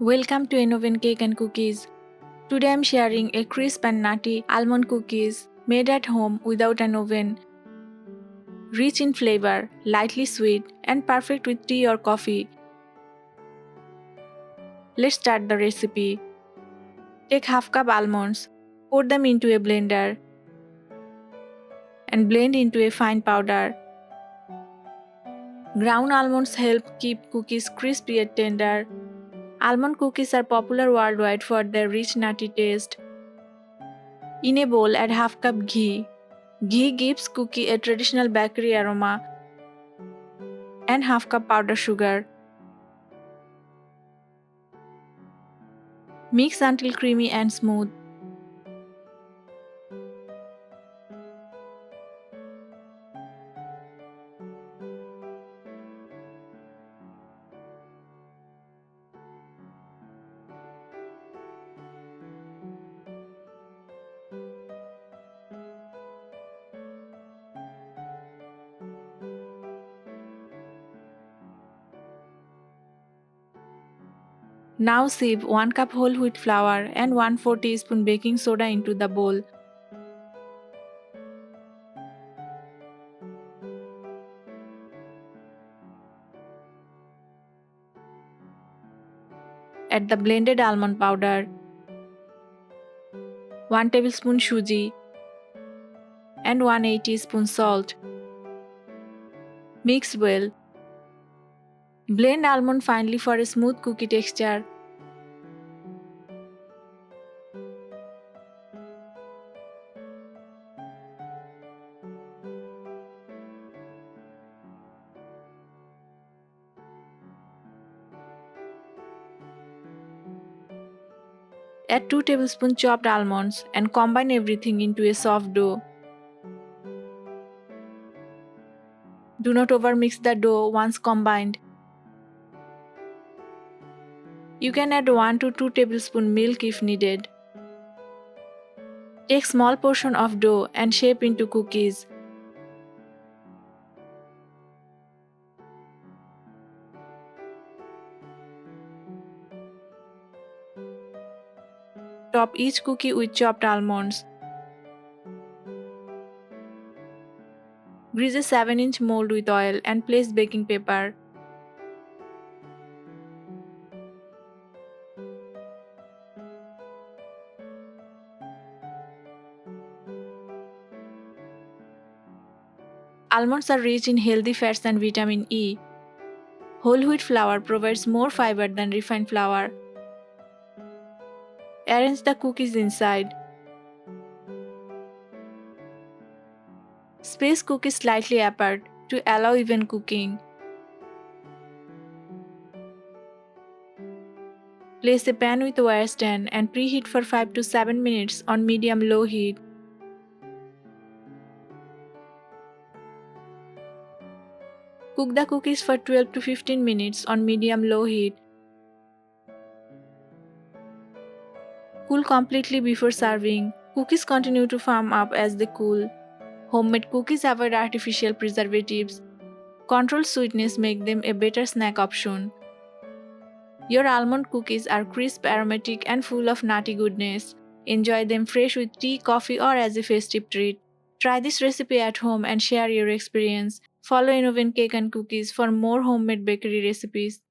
Welcome to Oven Cake and Cookies. Today I'm sharing a crisp and nutty almond cookies made at home without an oven. Rich in flavor, lightly sweet, and perfect with tea or coffee. Let's start the recipe. Take half cup almonds, pour them into a blender, and blend into a fine powder. Ground almonds help keep cookies crisp yet tender. Almond cookies are popular worldwide for their rich nutty taste. In a bowl, add half cup ghee. Ghee gives cookie a traditional bakery aroma, and half cup powdered sugar. Mix until creamy and smooth. Now sieve 1 cup whole wheat flour and 1/4 teaspoon baking soda into the bowl. Add the blended almond powder, 1 tablespoon suji, and 1/8 teaspoon salt. Mix well. Blend almond finely for a smooth cookie texture. Add 2 tablespoons chopped almonds and combine everything into a soft dough. Do not overmix the dough once combined. You can add 1 to 2 tablespoons milk if needed. Take small portion of dough and shape into cookies. Top each cookie with chopped almonds. Grease a 7-inch mold with oil and place baking paper. Almonds are rich in healthy fats and vitamin E. Whole wheat flour provides more fiber than refined flour. Arrange the cookies inside. Space cookies slightly apart to allow even cooking. Place a pan with wire stand and preheat for 5 to 7 minutes on medium-low heat. Cook the cookies for 12 to 15 minutes on medium-low heat. Cool completely before serving. Cookies continue to firm up as they cool. Homemade cookies avoid artificial preservatives. Controlled sweetness make them a better snack option. Your almond cookies are crisp, aromatic, and full of nutty goodness. Enjoy them fresh with tea, coffee, or as a festive treat. Try this recipe at home and share your experience. Follow Oven Cake and Cookies for more homemade bakery recipes.